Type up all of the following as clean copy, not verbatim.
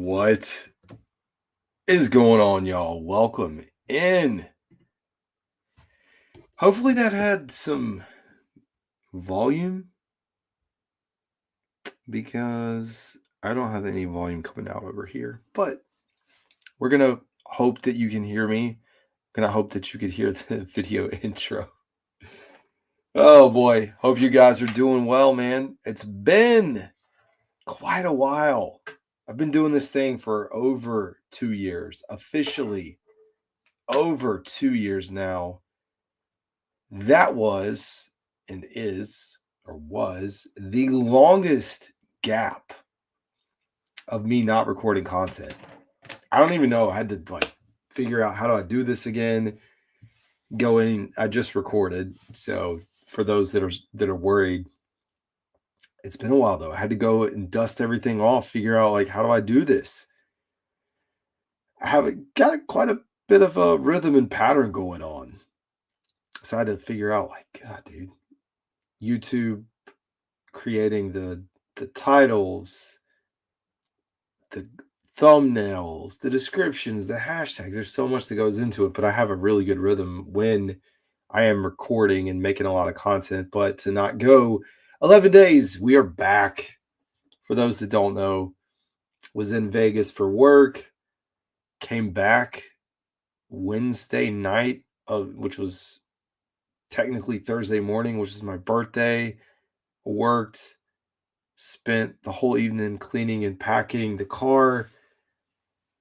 What is going on, y'all? Welcome in. Hopefully, that had some volume because I don't have any volume coming out over here. But we're going to hope that you can hear me. Going to hope that you could hear the video intro. Oh boy. Hope you guys are doing well, man. It's been quite a while. I've been doing this thing for over 2 years, officially over 2 years now. That was and is or was the longest gap of me not recording content. I don't even know. I had to figure out how do I do this again. I just recorded. So for those that are worried, it's been a while though. I had to go and dust everything off, figure out how do I do this? I haven't got quite a bit of a rhythm and pattern going on. So I had to figure out God, dude, YouTube creating the titles, the thumbnails, the descriptions, the hashtags. There's so much that goes into it, but I have a really good rhythm when I am recording and making a lot of content. But to not go 11 days, we are back. For those that don't know, was in Vegas for work, came back Wednesday night which was technically Thursday morning, which is my birthday. Worked, spent the whole evening cleaning and packing the car,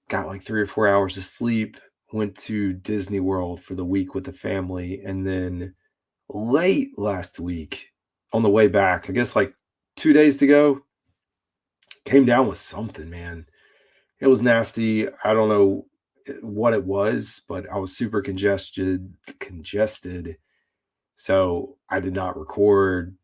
got 3 or 4 hours of sleep, went to Disney World for the week with the family, and then late last week on the way back, I guess 2 days to go, came down with something, man. It was nasty. I don't know what it was, but I was super congested. So I did not record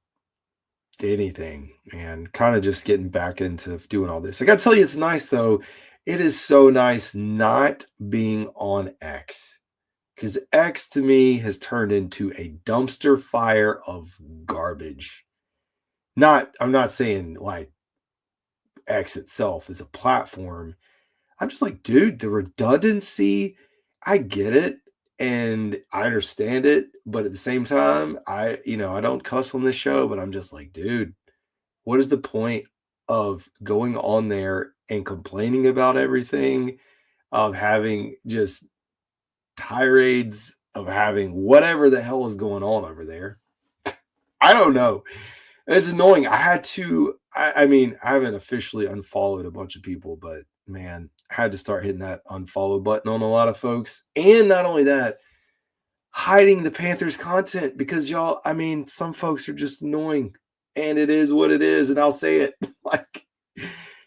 anything, man. Kind of just getting back into doing all this. I gotta tell you, it's nice though. It is so nice not being on X, because X to me has turned into a dumpster fire of garbage. I'm not saying X itself is a platform. I'm just dude, the redundancy, I get it and I understand it, but at the same time, I don't cuss on this show, but I'm just dude, what is the point of going on there and complaining about everything, of having just tirades, of having whatever the hell is going on over there? I don't know. It's annoying. I mean, I haven't officially unfollowed a bunch of people, but man, I had to start hitting that unfollow button on a lot of folks. And not only that, hiding the Panthers content because y'all, I mean, some folks are just annoying and it is what it is. And I'll say it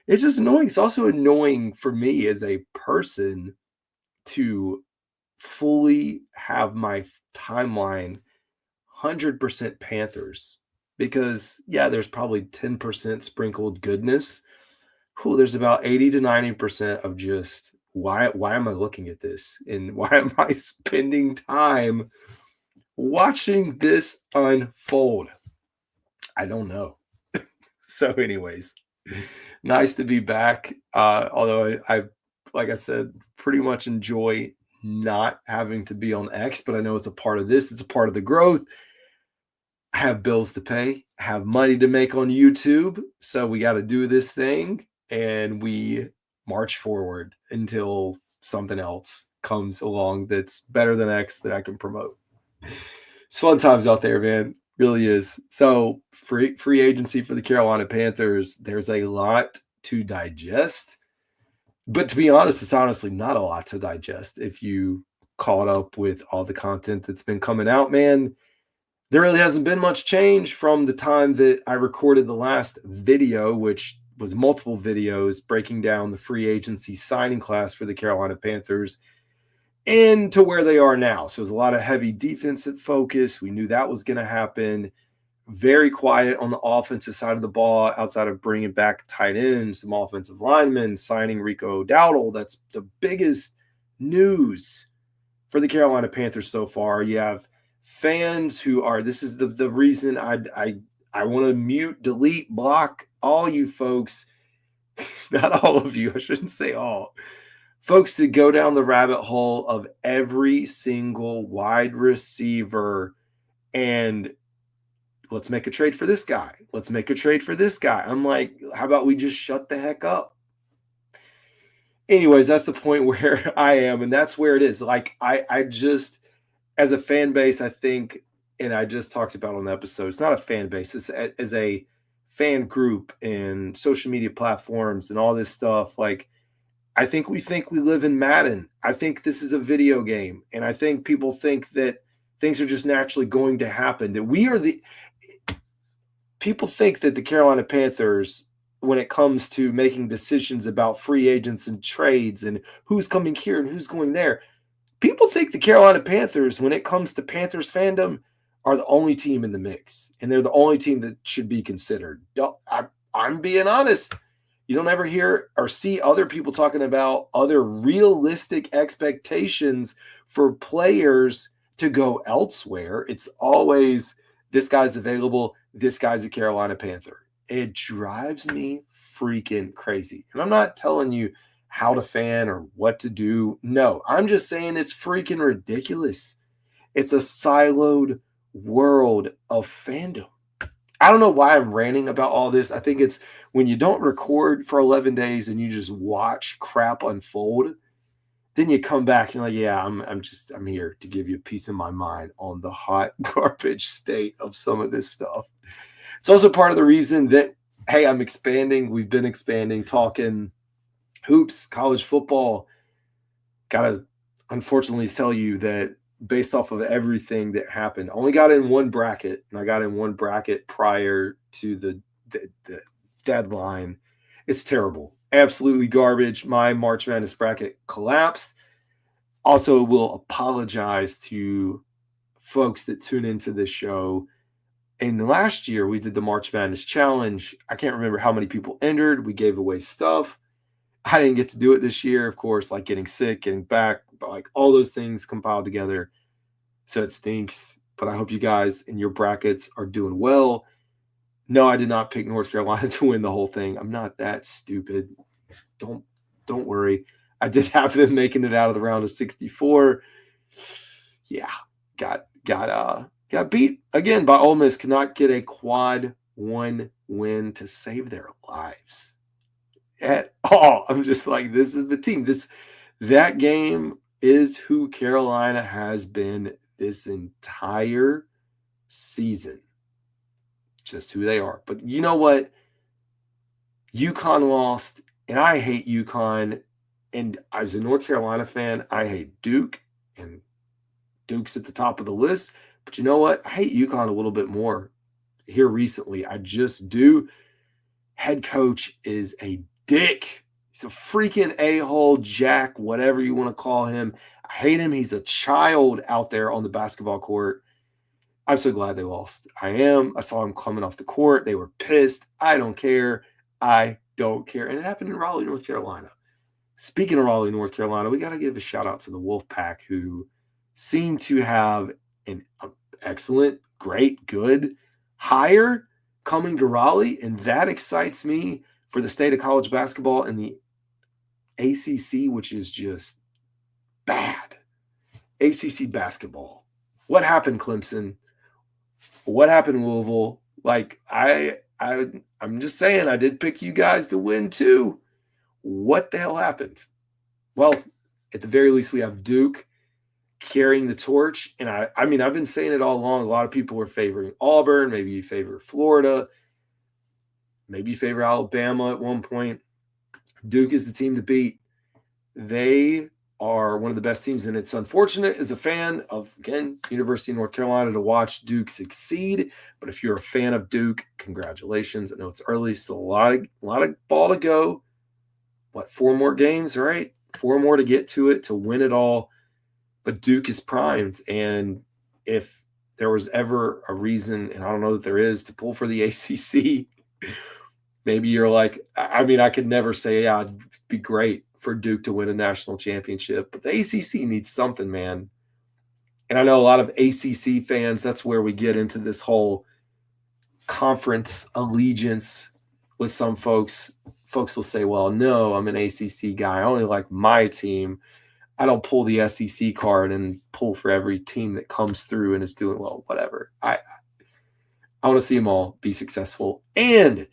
it's just annoying. It's also annoying for me as a person to fully have my timeline 100% Panthers, because yeah, there's probably 10% sprinkled goodness. There's about 80 to 90% of just why am I looking at this and why am I spending time watching this unfold? I don't know. So anyways, nice to be back. Although I like I said, pretty much enjoy not having to be on X, but I know it's a part of this. It's a part of the growth. I have bills to pay, have money to make on YouTube. So we got to do this thing and we march forward until something else comes along that's better than X that I can promote. It's fun times out there, man. Really is. So free agency for the Carolina Panthers. There's a lot to digest. But to be honest, it's honestly not a lot to digest if you caught up with all the content that's been coming out, man. There really hasn't been much change from the time that I recorded the last video, which was multiple videos breaking down the free agency signing class for the Carolina Panthers, and to where they are now. So it was a lot of heavy defensive focus. We knew that was going to happen. Very quiet on the offensive side of the ball, outside of bringing back tight ends, some offensive linemen, signing Rico Dowdle. That's the biggest news for the Carolina Panthers so far. You have fans who are, this is the reason I want to mute, delete, block all you folks not all of you, I shouldn't say all, folks that go down the rabbit hole of every single wide receiver and let's make a trade for this guy. Let's make a trade for this guy. I'm like, how about we just shut the heck up? Anyways, that's the point where I am, and that's where it is. Like, I just, as a fan base, I think, and I just talked about on the episode, it's not a fan base, it's as a fan group and social media platforms and all this stuff. Like, I think we live in Madden. I think this is a video game, and I think people think that things are just naturally going to happen. That we are the people think that the Carolina Panthers, when it comes to making decisions about free agents and trades and who's coming here and who's going there, people think the Carolina Panthers, when it comes to Panthers fandom, are the only team in the mix, and they're the only team that should be considered. I'm being honest. You don't ever hear or see other people talking about other realistic expectations for players to go elsewhere. It's always this guy's available, this guy's a Carolina Panther. It drives me freaking crazy. And I'm not telling you how to fan or what to do. No, I'm just saying it's freaking ridiculous. It's a siloed world of fandom. I don't know why I'm ranting about all this. I think it's when you don't record for 11 days and you just watch crap unfold, then you come back and you're like, yeah, I'm here to give you a piece of my mind on the hot garbage state of some of this stuff. It's also part of the reason that, hey, I'm expanding. We've been expanding, talking hoops, college football. Gotta unfortunately tell you that based off of everything that happened, I only got in one bracket, and I got in one bracket prior to the deadline. It's terrible. Absolutely garbage. My March Madness bracket collapsed. Also, will apologize to folks that tune into this show. And last year, we did the March Madness Challenge. I can't remember how many people entered. We gave away stuff. I didn't get to do it this year, of course, like getting sick, getting back, but like all those things compiled together. So it stinks. But I hope you guys in your brackets are doing well. No, I did not pick North Carolina to win the whole thing. I'm not that stupid. Don't worry. I did have them making it out of the round of 64. Yeah, got beat again by Ole Miss. Could not get a quad one win to save their lives at all. I'm just like, this is the team. That game is who Carolina has been this entire season. Just who they are. But you know what? UConn lost, and I hate UConn. And as a North Carolina fan, I hate Duke, and Duke's at the top of the list. But you know what? I hate UConn a little bit more here recently. I just do. Head coach is a dick. He's a freaking a-hole, jack, whatever you want to call him. I hate him. He's a child out there on the basketball court. I'm so glad they lost. I am. I saw him coming off the court. They were pissed. I don't care. I don't care. And it happened in Raleigh, North Carolina. Speaking of Raleigh, North Carolina, we got to give a shout out to the Wolfpack, who seem to have an excellent, great, good hire coming to Raleigh. And that excites me for the state of college basketball and the ACC, which is just bad. ACC basketball. What happened, Clemson? What happened, Louisville? Like, I'm just saying, I did pick you guys to win too. What the hell happened? Well, at the very least, we have Duke carrying the torch. And I mean, I've been saying it all along. A lot of people were favoring Auburn. Maybe you favor Florida. Maybe you favor Alabama at one point. Duke is the team to beat. They are one of the best teams, and it's unfortunate as a fan of, again, University of North Carolina to watch Duke succeed. But if you're a fan of Duke, congratulations. I know it's early, still a lot of ball to go. What, 4 more games, right? 4 more to get to it, to win it all. But Duke is primed, and if there was ever a reason, and I don't know that there is, to pull for the ACC, maybe you're like, I mean, I could never say, yeah, it'd be great for Duke to win a national championship, but the ACC needs something, man. And I know a lot of ACC fans, that's where we get into this whole conference allegiance with some folks. folks will say, well, no, I'm an ACC guy. I only like my team. I don't pull the SEC card and pull for every team that comes through and is doing well, whatever. I want to see them all be successful. And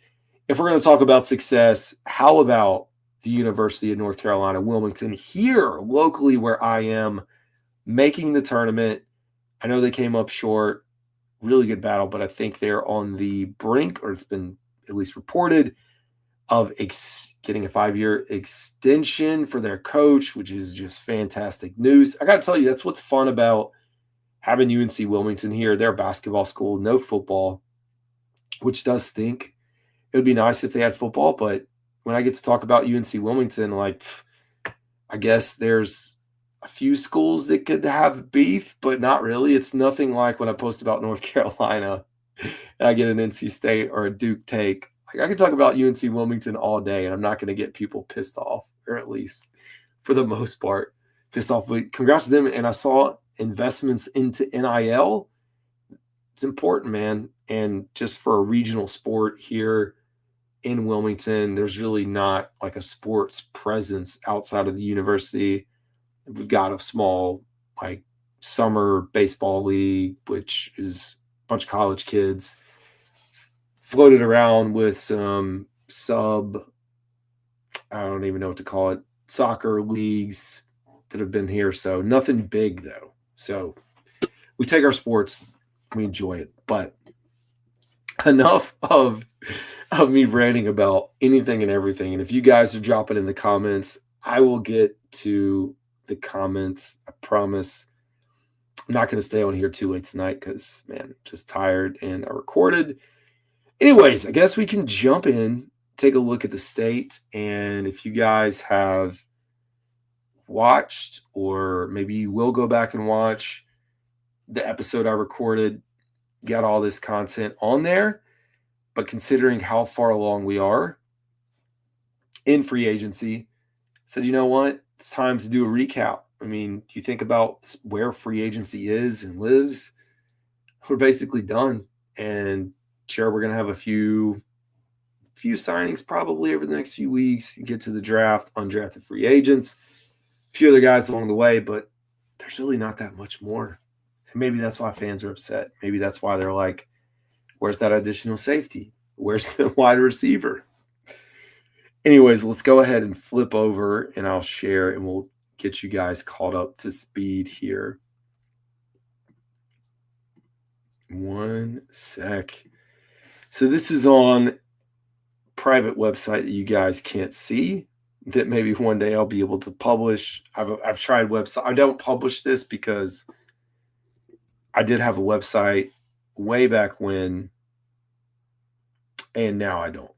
if we're going to talk about success, how about the University of North Carolina, Wilmington, here locally where I am, making the tournament? I know they came up short. Really good battle, but I think they're on the brink, or it's been at least reported, of getting a 5-year extension for their coach, which is just fantastic news. I got to tell you, that's what's fun about having UNC Wilmington here. They're a basketball school, no football, which does stink. It would be nice if they had football, but when I get to talk about UNC Wilmington, like, I guess there's a few schools that could have beef, but not really. It's nothing like when I post about North Carolina and I get an NC State or a Duke take. Like, I can talk about UNC Wilmington all day, and I'm not going to get people pissed off, or at least for the most part pissed off. But congrats to them. And I saw investments into NIL. It's important, man. And just for a regional sport here in Wilmington, there's really not like a sports presence outside of the university. We've got a small like summer baseball league, which is a bunch of college kids floated around with some I don't even know what to call it, soccer leagues that have been here. So nothing big though. So we take our sports, we enjoy it. But enough of me ranting about anything and everything. And if you guys are dropping in the comments, I will get to the comments. I promise. I'm not going to stay on here too late tonight because, man, I'm just tired and I recorded. Anyways, I guess we can jump in, take a look at the state. And if you guys have watched, or maybe you will go back and watch the episode I recorded, got all this content on there. But considering how far along we are in free agency, said, you know what? It's time to do a recap. I mean, you think about where free agency is and lives, we're basically done. And sure, we're going to have a few signings probably over the next few weeks. You get to the draft, undrafted free agents, a few other guys along the way, but there's really not that much more. And maybe that's why fans are upset. Maybe that's why they're like, where's that additional safety? Where's the wide receiver? Anyways, let's go ahead and flip over and I'll share and we'll get you guys caught up to speed here. One sec. So this is on private website that you guys can't see, that maybe one day I'll be able to publish. I've tried website. I don't publish this because I did have a website way back when, and now I don't.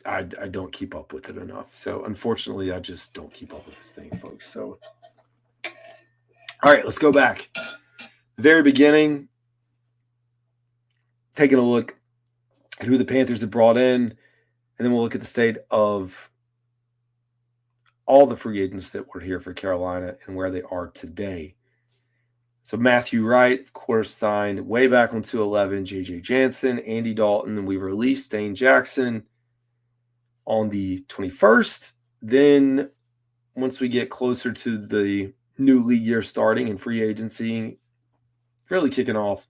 I don't keep up with it enough. So unfortunately, I just don't keep up with this thing, folks. So, all right, let's go back. The very beginning, taking a look at who the Panthers have brought in, and then we'll look at the state of all the free agents that were here for Carolina and where they are today. So Matthew Wright, of course, signed way back on 2/11, J.J. Jansen, Andy Dalton, and we released Dane Jackson on the 21st. Then once we get closer to the new league year starting and free agency, really kicking off,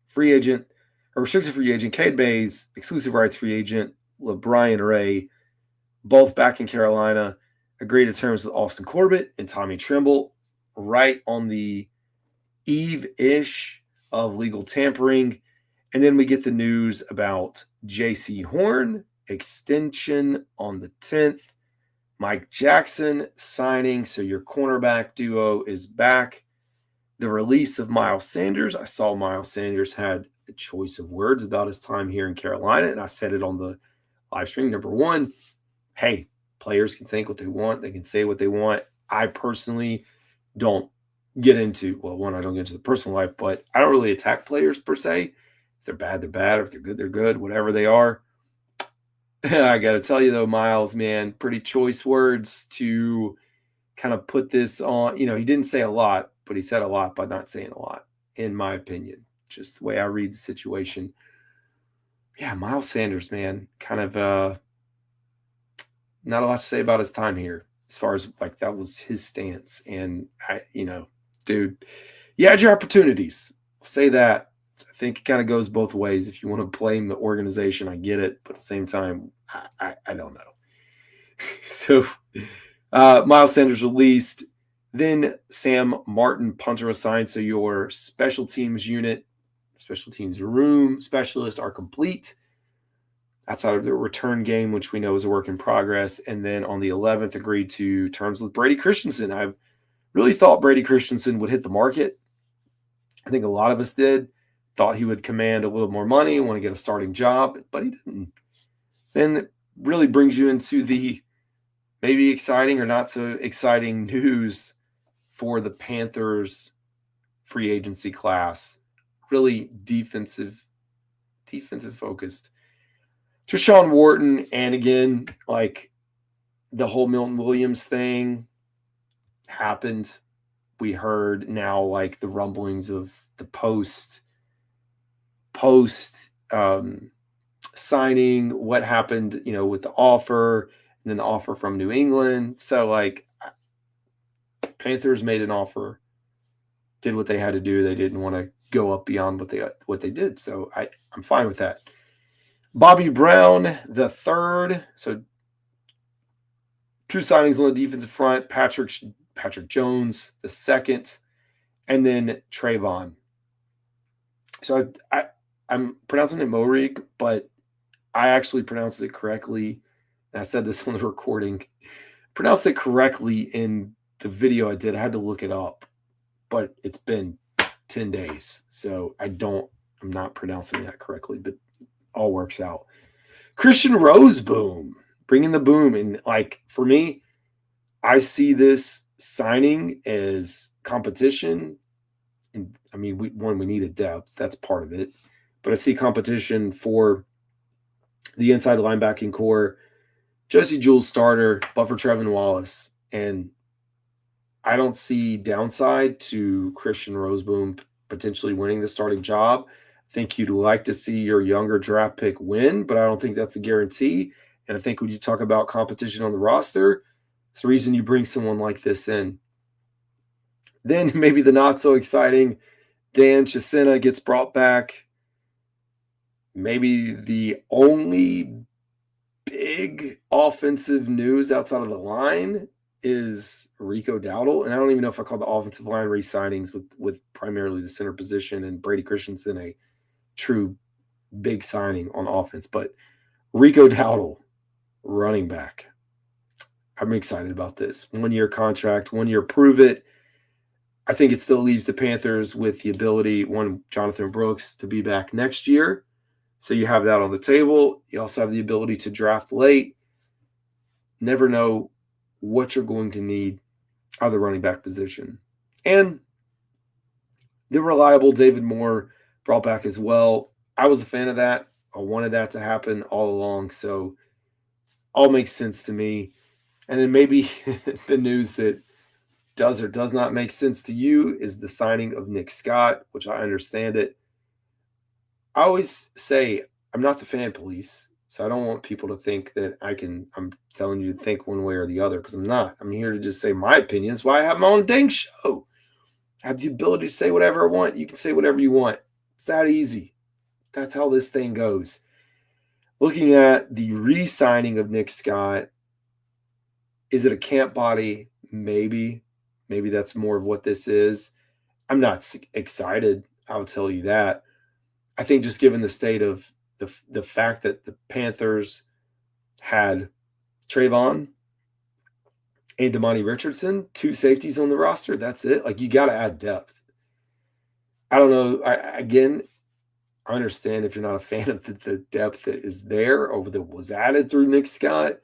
free agent, or restricted free agent, Cade Mays, exclusive rights free agent, LeBrian Ray, both back in Carolina, agreed to terms with Austin Corbett and Tommy Tremble, right on the eve-ish of legal tampering. And then we get the news about J.C. Horn, extension on the 10th. Mike Jackson signing, so your cornerback duo is back. The release of Miles Sanders. I saw Miles Sanders had a choice of words about his time here in Carolina, and I said it on the live stream. Number one, hey, players can think what they want. They can say what they want. I personally don't get into, well, one, I don't get into the personal life, but I don't really attack players per se. If they're bad, they're bad. Or if they're good, they're good. Whatever they are. I got to tell you, though, Miles, man, pretty choice words to kind of put this on. You know, he didn't say a lot, but he said a lot by not saying a lot, in my opinion. Just the way I read the situation. Yeah, Miles Sanders, man, kind of not a lot to say about his time here as far as like that was his stance. And dude, you had your opportunities. I'll say that. So I think it kind of goes both ways. If you want to blame the organization, I get it, but at the same time, I don't know. So Miles Sanders released. Then Sam Martin, punter assigned. So your special teams unit, special teams room specialists are complete outside of the return game, which we know is a work in progress. And then on the 11th, agreed to terms with Brady Christensen. I really thought Brady Christensen would hit the market. I think a lot of us did. Thought he would command a little more money, want to get a starting job, but he didn't. Then it really brings you into the maybe exciting or not so exciting news for the Panthers free agency class. Really defensive focused. Treshawn Wharton, and again, like the whole Milton Williams thing happened. We heard now like the rumblings of the post signing, what happened, with the offer, and then the offer from New England. So like Panthers made an offer, did what they had to do. They didn't want to go up beyond what they did. So I'm fine with that. Bobby Brown, the third. So two signings on the defensive front. Patrick Jones, the second, and then Trayvon. So I'm pronouncing it Morik, but I actually pronounced it correctly. And I said this on the recording. Pronounced it correctly in the video I did. I had to look it up, but it's been 10 days. So I'm not pronouncing that correctly, but all works out. Christian Roseboom, bringing the boom. And like, for me, I see this signing as competition. And I mean, we need a depth. That's part of it. But I see competition for the inside linebacking core. Jesse Jewell starter, but for Trevin Wallace. And I don't see downside to Christian Roseboom potentially winning the starting job. I think you'd like to see your younger draft pick win, but I don't think that's a guarantee. And I think when you talk about competition on the roster, it's the reason you bring someone like this in. Then maybe the not so exciting Dan Chisena gets brought back. Maybe the only big offensive news outside of the line is Rico Dowdle. And I don't even know if I call the offensive line re-signings with primarily the center position and Brady Christensen a true big signing on offense. But Rico Dowdle, running back. I'm excited about this. 1-year contract, 1 year prove it. I think it still leaves the Panthers with the ability, Jonathan Brooks, to be back next year. So you have that on the table. You also have the ability to draft late. Never know what you're going to need out of the running back position. And the reliable David Moore brought back as well. I was a fan of that. I wanted that to happen all along. So all makes sense to me. And then maybe the news that does or does not make sense to you is the signing of Nick Scott, which I understand it. I always say I'm not the fan police, so I don't want people to think that I'm telling you to think one way or the other, because I'm not. I'm here to just say my opinion. That's why I have my own dang show. I have the ability to say whatever I want. You can say whatever you want. It's that easy. That's how this thing goes. Looking at the re-signing of Nick Scott, is it a camp body? Maybe. Maybe that's more of what this is. I'm not excited. I'll tell you that. I think just given the state of the fact that the Panthers had Trayvon and Damani Richardson, 2 safeties on the roster, that's it. Like, you got to add depth. I don't know. I understand if you're not a fan of the depth that is there or that was added through Nick Scott,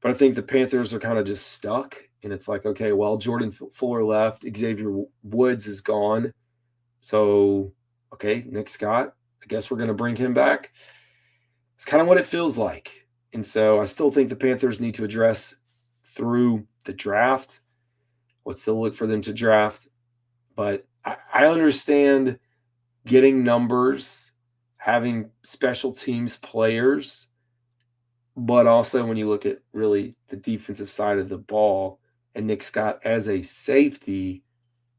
but I think the Panthers are kind of just stuck. And it's like, okay, well, Jordan Fuller left. Xavier Woods is gone. So, okay, Nick Scott, I guess we're going to bring him back. It's kind of what it feels like. And so I still think the Panthers need to address through the draft. Would still look for them to draft. But I understand getting numbers, having special teams players. But also when you look at really the defensive side of the ball and Nick Scott as a safety,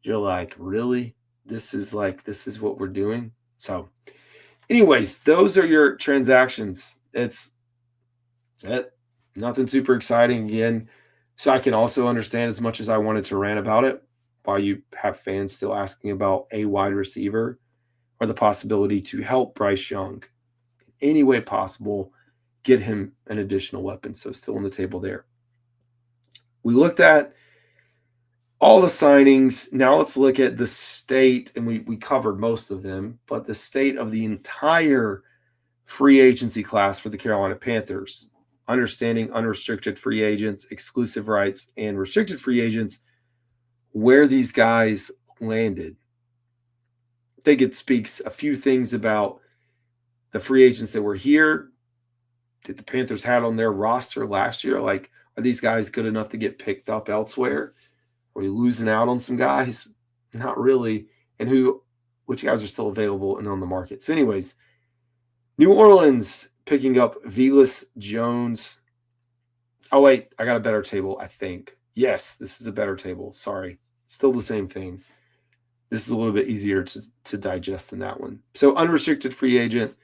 you're like, really? This is what we're doing? So anyways, those are your transactions. That's it. Nothing super exciting again. So I can also understand, as much as I wanted to rant about it, why you have fans still asking about a wide receiver or the possibility to help Bryce Young in any way possible, get him an additional weapon. So still on the table there. We looked at all the signings. Now let's look at the state, and we covered most of them, but the state of the entire free agency class for the Carolina Panthers, understanding unrestricted free agents, exclusive rights, and restricted free agents, where these guys landed. I think it speaks a few things about the free agents that were here, that the Panthers had on their roster last year. Like, are these guys good enough to get picked up elsewhere? Are we losing out on some guys? Not really. And which guys are still available and on the market? So anyways, New Orleans picking up Velus Jones. Oh, wait, I got a better table, I think. Yes, this is a better table. Sorry. Still the same thing. This is a little bit easier to digest than that one. So unrestricted free agent,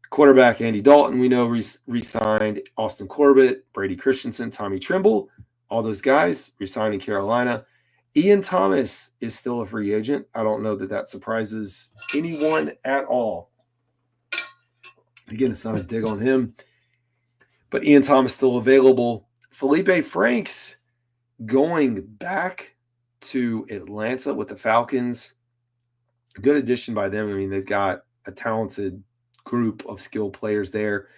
quarterback Andy Dalton, we know, re-signed. Austin Corbett, Brady Christensen, Tommy Trimble, all those guys re-signed in Carolina. Ian Thomas is still a free agent. I don't know that surprises anyone at all. Again, it's not a dig on him, but Ian Thomas still available. Felipe Franks going back to Atlanta with the Falcons. Good addition by them. I mean, they've got a talented group of skilled players there.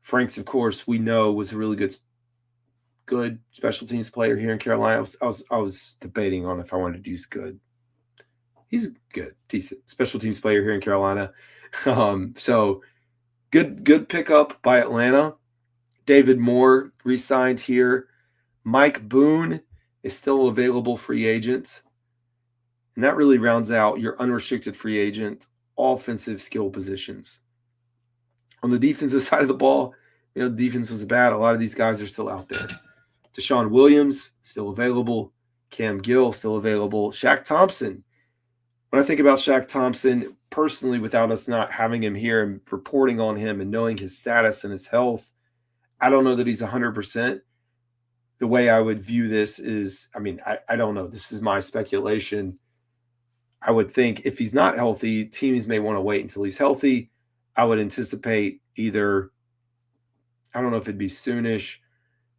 Franks, of course, we know was a really good special teams player here in Carolina. I was debating on if I wanted to use good. He's good, decent special teams player here in Carolina. So good pickup by Atlanta. David Moore re-signed here. Mike Boone is still available free agent. And that really rounds out your unrestricted free agent offensive skill positions. On the defensive side of the ball, the defense was bad. A lot of these guys are still out there. Deshaun Williams, still available. Cam Gill, still available. Shaq Thompson. When I think about Shaq Thompson, personally, without us not having him here and reporting on him and knowing his status and his health, I don't know that he's 100%. The way I would view this is, I don't know. This is my speculation. I would think if he's not healthy, teams may want to wait until he's healthy. I would anticipate either, I don't know if it'd be soonish,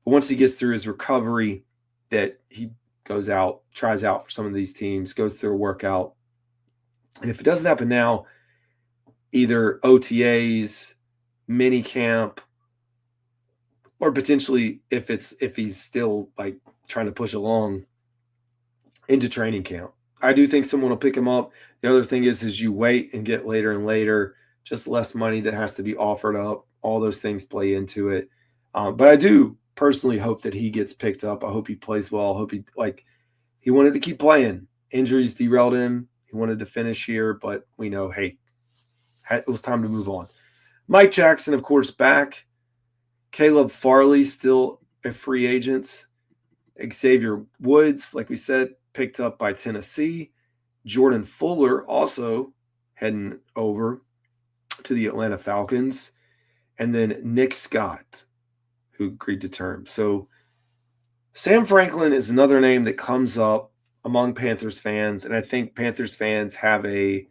but once he gets through his recovery, that he goes out, tries out for some of these teams, goes through a workout. And if it doesn't happen now, either OTAs, mini camp, or potentially if he's still like trying to push along into training camp. I do think someone will pick him up. The other thing is you wait and get later and later, just less money that has to be offered up. All those things play into it. But I do personally hope that he gets picked up. I hope he plays well. I hope he wanted to keep playing. Injuries derailed him. He wanted to finish here, but we know, hey, it was time to move on. Mike Jackson, of course, back. Caleb Farley, still a free agent. Xavier Woods, like we said, picked up by Tennessee. Jordan Fuller also heading over to the Atlanta Falcons. And then Nick Scott, who agreed to terms. So Sam Franklin is another name that comes up among Panthers fans, and I think Panthers fans have a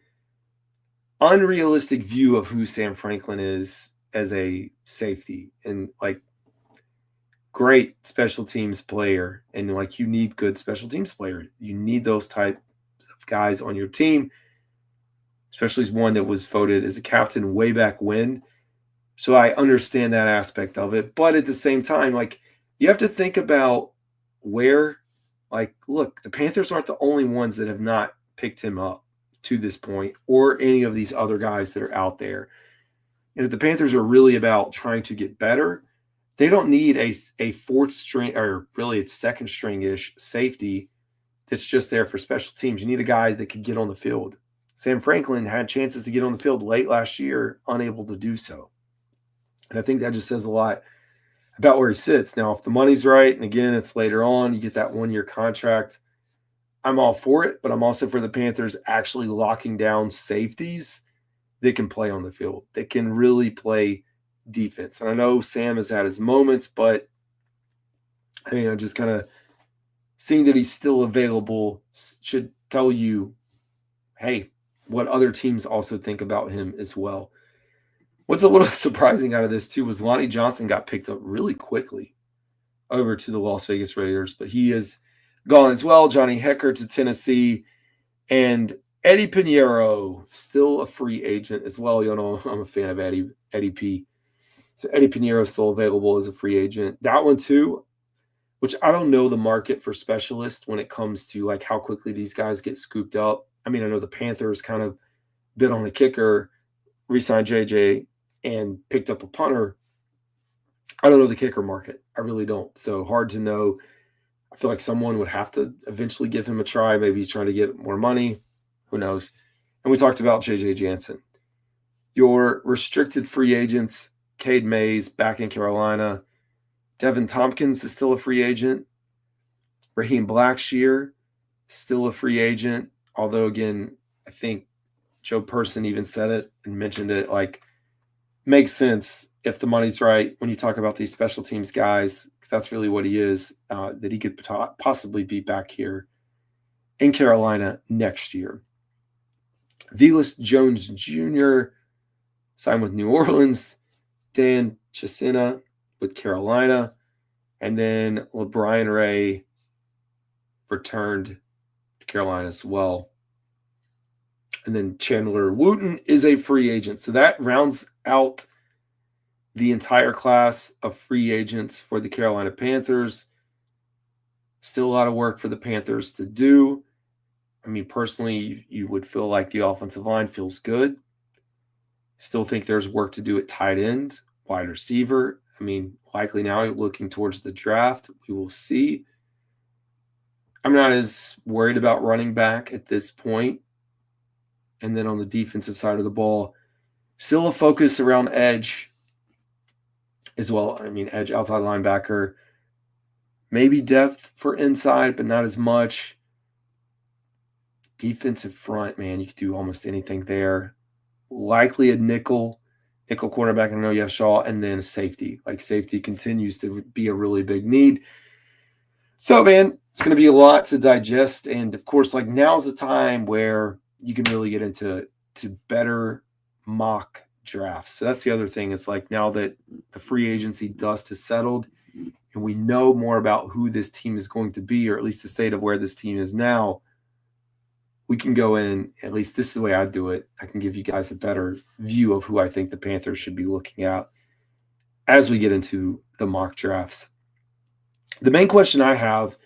unrealistic view of who Sam Franklin is as a safety, and like great special teams player, and like you need good special teams player. You need those types of guys on your team, especially as one that was voted as a captain way back when. So I understand that aspect of it, but at the same time, like you have to think about where, like, look, the Panthers aren't the only ones that have not picked him up to this point, or any of these other guys that are out there. And if the Panthers are really about trying to get better, they don't need a fourth string, or really it's second string-ish safety that's just there for special teams. You need a guy that can get on the field. Sam Franklin had chances to get on the field late last year, unable to do so. And I think that just says a lot about where he sits. Now, if the money's right, and again, it's later on, you get that 1-year contract, I'm all for it, but I'm also for the Panthers actually locking down safeties that can play on the field, that can really play defense. And I know Sam has had his moments, but just kind of seeing that he's still available should tell you, hey, what other teams also think about him as well. What's a little surprising out of this too was Lonnie Johnson got picked up really quickly over to the Las Vegas Raiders, but he is gone as well. Johnny Hecker to Tennessee, and Eddie Pinheiro still a free agent as well. You know, I'm a fan of Eddie P. So Eddie Pinheiro is still available as a free agent. That one too, which I don't know the market for specialists when it comes to like how quickly these guys get scooped up. I mean, I know the Panthers kind of bid on the kicker, re-signed JJ, and picked up a punter. I don't know the kicker market. I really don't. So hard to know. I feel like someone would have to eventually give him a try. Maybe he's trying to get more money. Who knows? And we talked about JJ Jansen. Your restricted free agents, Cade Mays back in Carolina. Devin Tompkins is still a free agent. Raheem Blackshear, still a free agent. Although, again, I think Joe Person even said it and mentioned it. Like, makes sense if the money's right when you talk about these special teams guys, because that's really what he is, that he could possibly be back here in Carolina next year. Velus Jones Jr. signed with New Orleans. Dan Chisena with Carolina. And then LeBron Ray returned to Carolina as well. And then Chandler Wooten is a free agent. So that rounds out the entire class of free agents for the Carolina Panthers. Still a lot of work for the Panthers to do. I mean, personally, you would feel like the offensive line feels good. Still think there's work to do at tight end, wide receiver. I mean, likely now looking towards the draft. We will see. I'm not as worried about running back at this point. And then on the defensive side of the ball, still a focus around edge as well. I mean, edge, outside linebacker, maybe depth for inside, but not as much. Defensive front, man, you could do almost anything there. Likely a nickel cornerback. I know you have Shaw, and then safety. Like, safety continues to be a really big need. So, man, it's going to be a lot to digest. And, of course, like, now's the time where you can really get into better mock drafts. So that's the other thing. It's like now that the free agency dust has settled and we know more about who this team is going to be, or at least the state of where this team is now, we can go in, at least this is the way I do it. I can give you guys a better view of who I think the Panthers should be looking at as we get into the mock drafts. The main question I have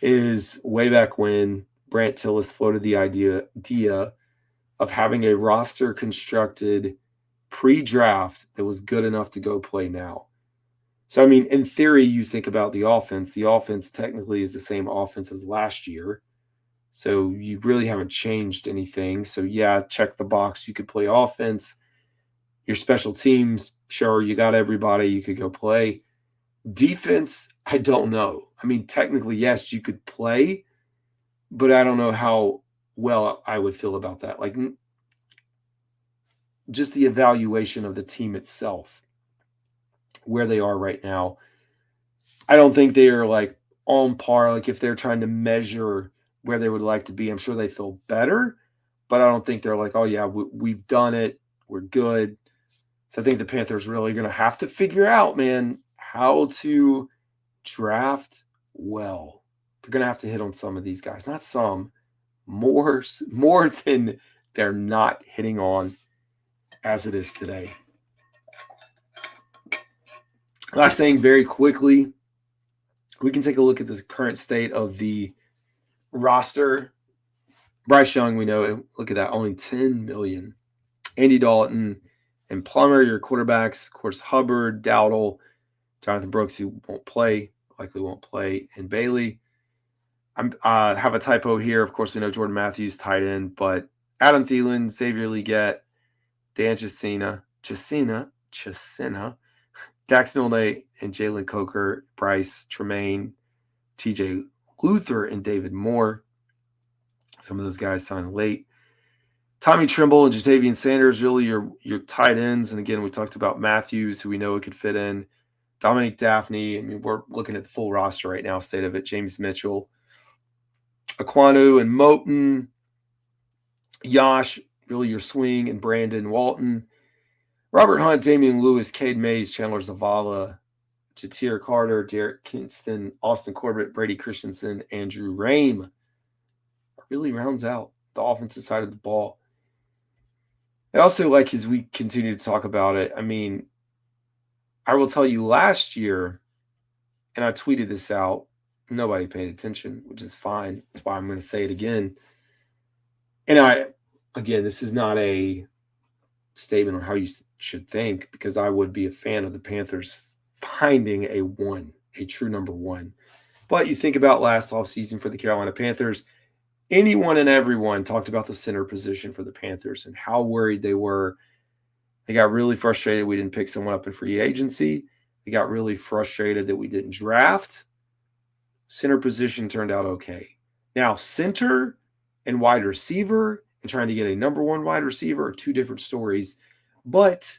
is, way back when Brant Tillis floated the idea of having a roster constructed pre-draft that was good enough to go play now. So, I mean, in theory, you think about the offense. The offense technically is the same offense as last year. So you really haven't changed anything. So, yeah, check the box. You could play offense. Your special teams, sure, you got everybody. You could go play. Defense, I don't know. I mean, technically, yes, you could play, but I don't know how well I would feel about that. Like, just the evaluation of the team itself, where they are right now. I don't think they are like on par. Like, if they're trying to measure where they would like to be, I'm sure they feel better, but I don't think they're like, oh yeah, we've done it. We're good. So I think the Panthers really going to have to figure out, man, how to draft well. They're going to have to hit on some of these guys, not some, more than they're not hitting on as it is today. Last thing, very quickly, we can take a look at the current state of the roster. Bryce Young, we know, look at that, only $10 million. Andy Dalton and Plummer, your quarterbacks. Of course, Hubbard, Dowdle, Jonathan Brooks, who likely won't play, and Bailey. I have a typo here. Of course, we know Jordan Matthews, tight end, but Adam Thielen, Xavier Legette, Dan Chisena, Chisena, Dax Milne and Jalen Coker, Bryce Tremaine, TJ Luther, and David Moore. Some of those guys signed late. Tommy Trimble and Jatavian Sanders, really your tight ends. And again, we talked about Matthews, who we know it could fit in. Dominic Daphne. I mean, we're looking at the full roster right now, state of it. James Mitchell, Aquanu and Moten, Yash, really your swing, and Brandon Walton. Robert Hunt, Damian Lewis, Cade Mays, Chandler Zavala, Jatir Carter, Derek Kingston, Austin Corbett, Brady Christensen, Andrew Rame. Really rounds out the offensive side of the ball. I also like, as we continue to talk about it, I mean, I will tell you last year, and I tweeted this out, nobody paid attention, which is fine. That's why I'm going to say it again. And again, this is not a statement on how you should think, because I would be a fan of the Panthers finding a true number one. But you think about last offseason for the Carolina Panthers, anyone and everyone talked about the center position for the Panthers and how worried they were. They got really frustrated we didn't pick someone up in free agency. They got really frustrated that we didn't draft. Center position turned out okay. Now, center and wide receiver and trying to get a number one wide receiver are two different stories. But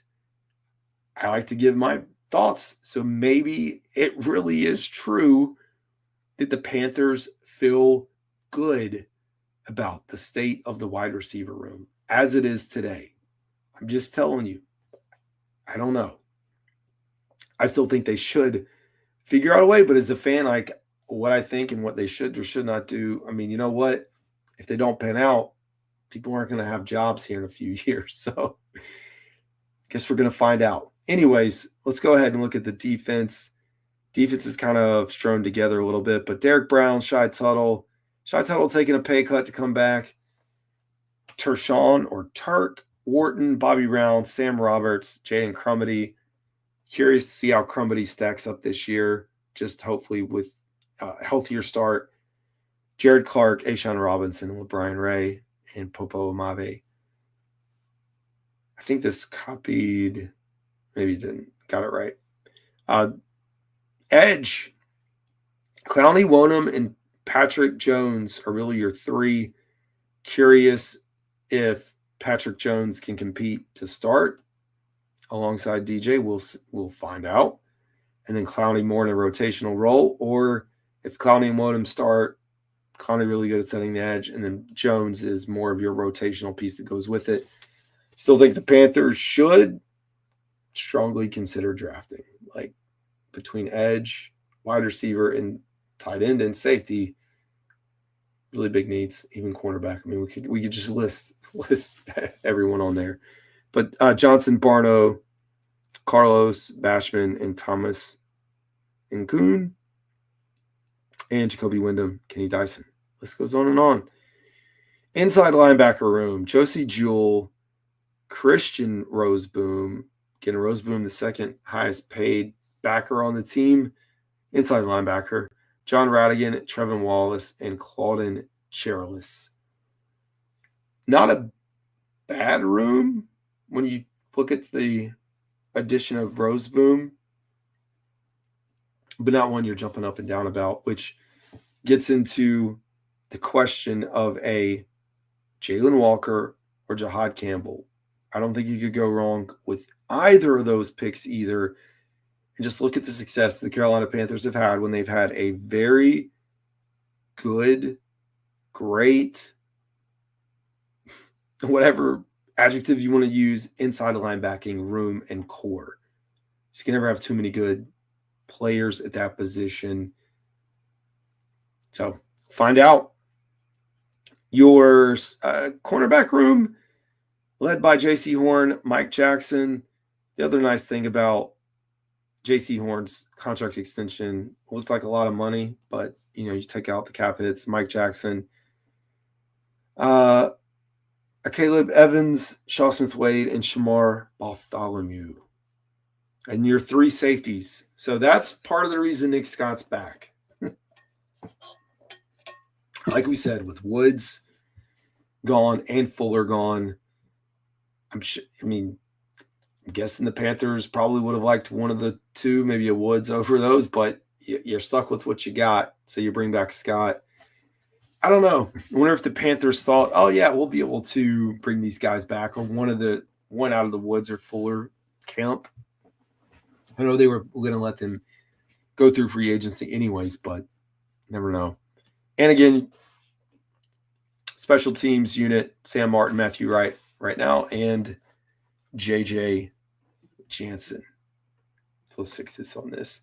I like to give my thoughts. So maybe it really is true that the Panthers feel good about the state of the wide receiver room as it is today. I'm just telling you. I don't know. I still think they should figure out a way, but as a fan, like what I think and what they should or should not do, I mean, you know what? If they don't pan out, people aren't going to have jobs here in a few years. So I guess we're going to find out. Anyways, let's go ahead and look at the defense. Defense is kind of strewn together a little bit, but Derek Brown, Shy Tuttle taking a pay cut to come back. Tershawn or Turk, Wharton, Bobby Brown, Sam Roberts, Jaden Crumedy. Curious to see how Crumedy stacks up this year, just hopefully with a healthier start. Jared Clark, Ashawn Robinson, LeBron Ray, and Popo Amabe. I think this copied, maybe it didn't. Got it right. Edge, Clowney, Wonham, and Patrick Jones are really your three. Curious if Patrick Jones can compete to start alongside DJ. We'll find out. And then Clowney more in a rotational role, or if Clowney and Wonham start, Clowney really good at setting the edge, and then Jones is more of your rotational piece that goes with it. Still think the Panthers should strongly consider drafting, like between edge, wide receiver, and tight end and safety. Really big needs, even cornerback. I mean, we could just list everyone on there. But Johnson, Barno, Carlos, Bashman, and Thomas Nkun, and Jacoby Wyndham, Kenny Dyson. List goes on and on. Inside linebacker room, Josie Jewell, Christian Roseboom. Again, Roseboom, the second highest paid backer on the team. Inside linebacker, John Radigan, Trevin Wallace, and Claudin Cherilus. Not a bad room when you look at the addition of Roseboom, but not one you're jumping up and down about, which gets into the question of a Jalen Walker or Jahad Campbell. I don't think you could go wrong with either of those picks either. And just look at the success the Carolina Panthers have had when they've had a very good, great, whatever adjective you want to use, inside linebacking room and core. So you can never have too many good players at that position. So find out. Your cornerback room, led by J.C. Horn, Mike Jackson. The other nice thing about J.C. Horn's contract extension, looked like a lot of money, but you take out the cap hits. Mike Jackson, Caleb Evans, Shaw Smith-Wade, and Shamar Bartholomew. And your three safeties. So that's part of the reason Nick Scott's back. Like we said, with Woods gone and Fuller gone, I'm guessing the Panthers probably would have liked one of the two, maybe a Woods over those, but you're stuck with what you got. So you bring back Scott. I don't know. I wonder if the Panthers thought, oh yeah, we'll be able to bring these guys back, or one out of the Woods or Fuller camp. I know they were going to let them go through free agency anyways, but never know. And again, special teams unit, Sam Martin, Matthew Wright right now, and JJ Jansen. So let's fix this on this.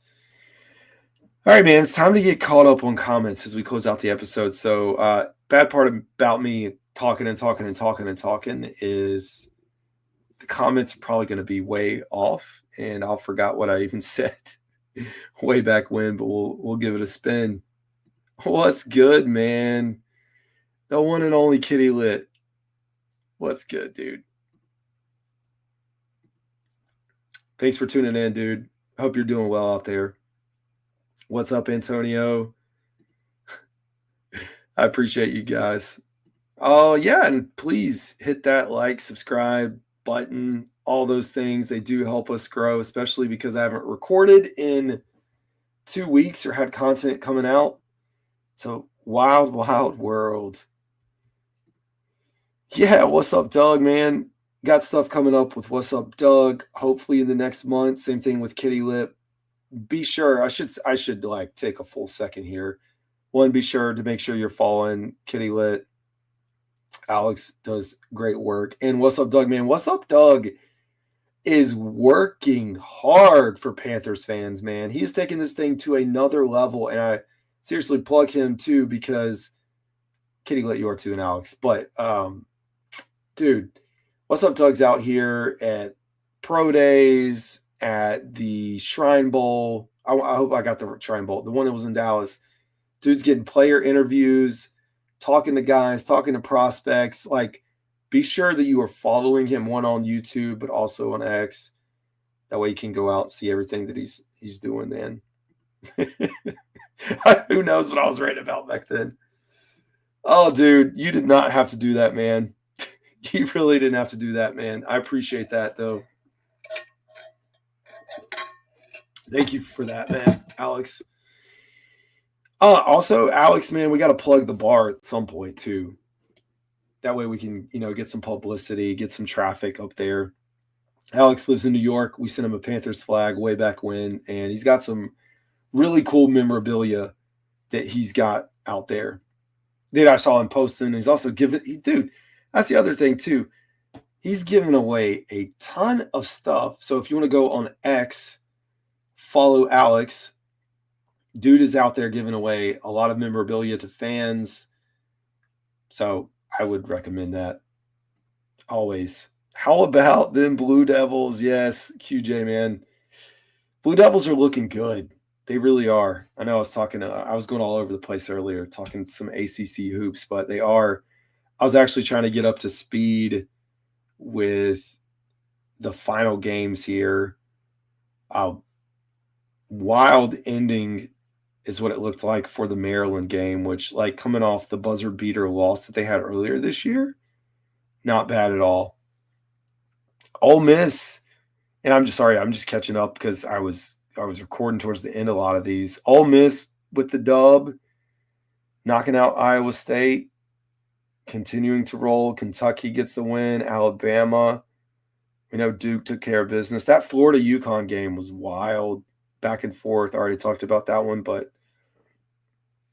All right, man, it's time to get caught up on comments as we close out the episode. So bad part about me talking is the comments are probably going to be way off, and I'll forgot what I even said way back when, but we'll give it a spin. What's good, man? The one and only Kitty Lit. What's good, dude? Thanks for tuning in, dude. Hope you're doing well out there. What's up, Antonio? I appreciate you guys. Oh, yeah, and please hit that like, subscribe button, all those things. They do help us grow, especially because I haven't recorded in 2 weeks or had content coming out. It's a wild, wild world. Yeah, what's up, Doug, man? Got stuff coming up with What's Up, Doug, hopefully in the next month. Same thing with Kitty Lip. Be sure, I should like take a full second here. One, be sure to make sure you're following Kitty Lit. Alex does great work. And What's Up, Doug, man? What's Up, Doug is working hard for Panthers fans, man. He's taking this thing to another level, and I seriously plug him too, because Kitty Lit, you are too, and Alex. But dude, What's Up, Doug's out here at Pro Days, at the Shrine Bowl. I hope I got the Shrine Bowl, the one that was in Dallas. Dude's getting player interviews, talking to guys, talking to prospects. Like, be sure that you are following him, one on YouTube, but also on X. That way you can go out and see everything that he's doing, man. Who knows what I was writing about back then? Oh, dude, you did not have to do that, man. You really didn't have to do that, man. I appreciate that, though. Thank you for that, man, Alex. Also, Alex, man, we got to plug the bar at some point, too. That way we can, get some publicity, get some traffic up there. Alex lives in New York. We sent him a Panthers flag way back when, and he's got some really cool memorabilia that he's got out there that I saw him posting. He's also dude, that's the other thing, too. He's giving away a ton of stuff. So if you want to go on X, follow Alex. Dude is out there giving away a lot of memorabilia to fans. So I would recommend that always. How about them Blue Devils? Yes, QJ, man. Blue Devils are looking good. They really are. I know I was going all over the place earlier, talking some ACC hoops, but they are. I was actually trying to get up to speed with the final games here. Wild ending is what it looked like for the Maryland game, which, like, coming off the buzzer beater loss that they had earlier this year, not bad at all. Ole Miss, and I'm just catching up because I was recording towards the end of a lot of these. Ole Miss with the dub, knocking out Iowa State, continuing to roll. Kentucky gets the win. Alabama, we know Duke took care of business. That Florida-UConn game was wild, back and forth. I already talked about that one, but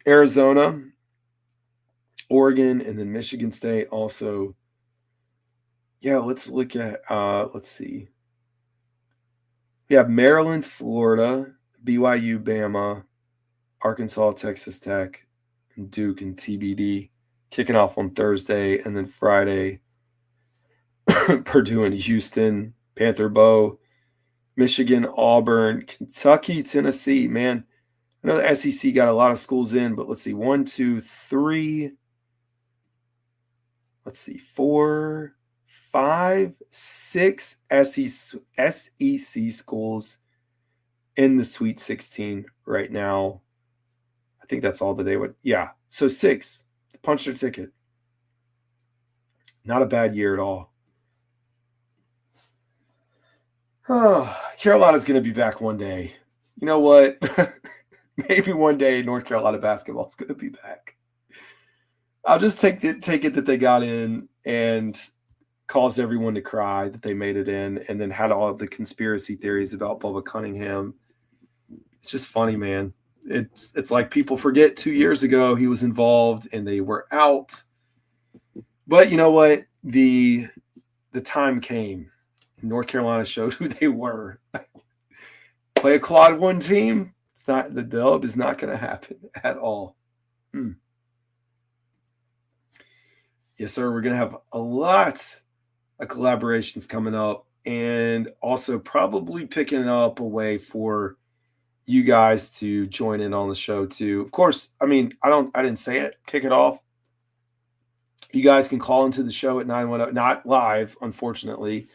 Arizona, Oregon, and then Michigan State also. Yeah, let's look at, let's see. We have Maryland, Florida, BYU, Bama, Arkansas, Texas Tech, and Duke and TBD kicking off on Thursday. And then Friday, Purdue and Houston, Panther Bow, Michigan, Auburn, Kentucky, Tennessee. Man, I know the SEC got a lot of schools in, but let's see. 1, 2, 3. Let's see. 4, 5, 6 SEC schools in the Sweet 16 right now. I think that's all that they would. Yeah. So 6. Punch their ticket. Not a bad year at all. Oh, Carolina's going to be back one day. You know what? Maybe one day North Carolina basketball is going to be back. I'll just take it that they got in and caused everyone to cry that they made it in, and then had all of the conspiracy theories about Bubba Cunningham. It's just funny, man. It's like people forget 2 years ago he was involved and they were out. But you know what? The time came. North Carolina showed who they were. Play a quad one team. It's not, the dub is not going to happen at all. Yes, sir. We're going to have a lot of collaborations coming up, and also probably picking up a way for you guys to join in on the show too. Of course, I mean, I didn't say it. Kick it off. You guys can call into the show at 910, not live, unfortunately.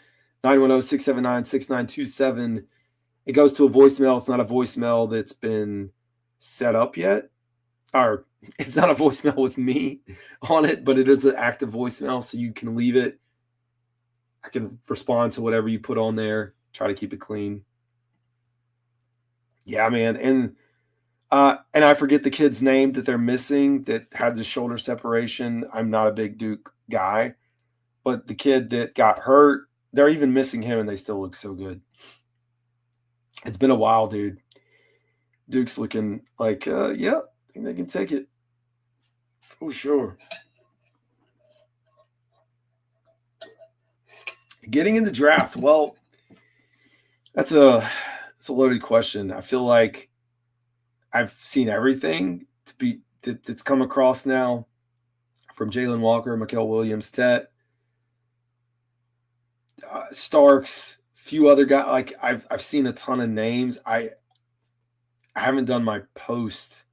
910-679-6927. It goes to a voicemail. It's not a voicemail that's been set up yet. Or it's not a voicemail with me on it, but it is an active voicemail, so you can leave it. I can respond to whatever you put on there. Try to keep it clean. Yeah, man. And I forget the kid's name that they're missing that had the shoulder separation. I'm not a big Duke guy, but the kid that got hurt, they're even missing him and they still look so good. It's been a while, dude. Duke's looking like, yeah, I think they can take it. For sure. Getting in the draft. Well, that's a loaded question. I feel like I've seen everything that's come across now, from Jalen Walker, Mikael Williams, Tet, Starks, few other guys. Like I've seen a ton of names. I haven't done my post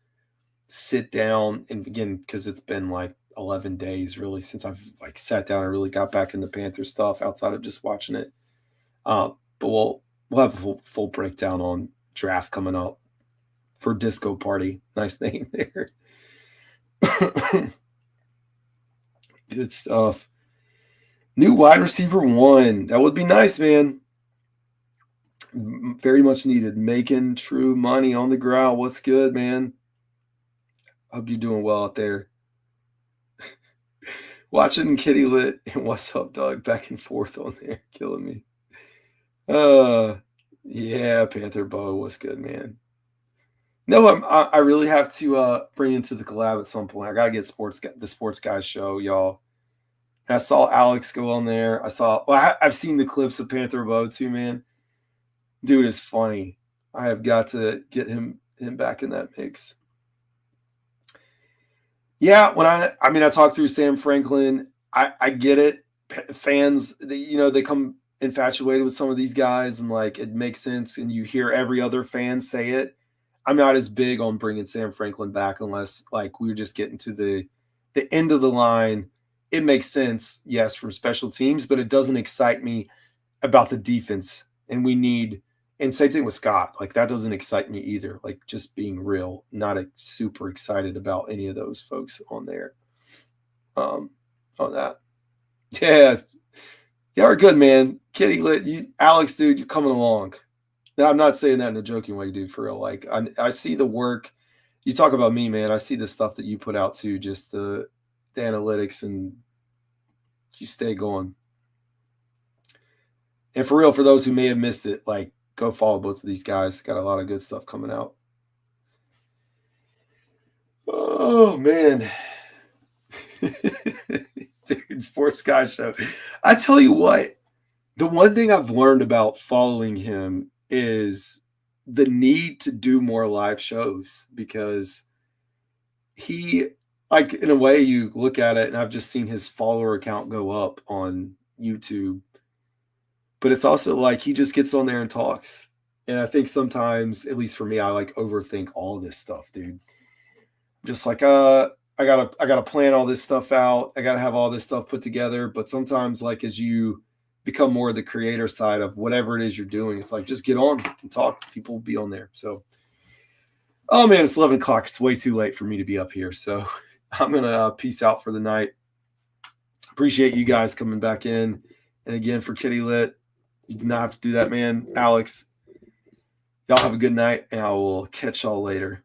sit down, and again, because it's been like 11 days really since I've like sat down and really got back into Panthers stuff outside of just watching it. But we'll have a full breakdown on draft coming up for Disco Party. Nice name there. Good stuff. New wide receiver 1. That would be nice, man. Very much needed. Making true money on the ground. What's good, man? Hope you're doing well out there. Watching Kitty Lit and What's Up, Doug, back and forth on there. Killing me. Yeah, Panther Bo. What's good, man? No, I really have to bring into the collab at some point. I gotta get the Sports Guys show, y'all. And I saw Alex go on there. I've seen the clips of Panther Bo too, man. Dude is funny. I have got to get him back in that mix. Yeah, when I talked through Sam Franklin. I get it. Fans, they come infatuated with some of these guys, and like it makes sense. And you hear every other fan say it. I'm not as big on bringing Sam Franklin back unless like we're just getting to the end of the line. It makes sense, yes, from special teams, but it doesn't excite me about the defense. And same thing with Scott. Like that doesn't excite me either. Like just being real, not super excited about any of those folks on there. On that. Yeah. You are good, man. Kitty Lit, Alex, dude, you're coming along. Now, I'm not saying that in a joking way, dude, for real. Like, I see the work. You talk about me, man. I see the stuff that you put out too, just the analytics, and you stay going. And for real, for those who may have missed it, like, go follow both of these guys. Got a lot of good stuff coming out. Oh, man. Dude, Sports Guy Show. I tell you what, the one thing I've learned about following him is the need to do more live shows, because he, like, in a way, you look at it, and I've just seen his follower account go up on YouTube, but it's also like he just gets on there and talks. And I think sometimes, at least for me, I like overthink all this stuff, dude. Just like, I gotta plan all this stuff out. I gotta have all this stuff put together. But sometimes, like, as you become more of the creator side of whatever it is you're doing, it's like, just get on and talk. People will be on there. So, oh man, it's 11 o'clock. It's way too late for me to be up here. So I'm going to peace out for the night. Appreciate you guys coming back in. And again, for Kitty Lit, You do not have to do that, man. Alex, y'all have a good night, and I will catch y'all later.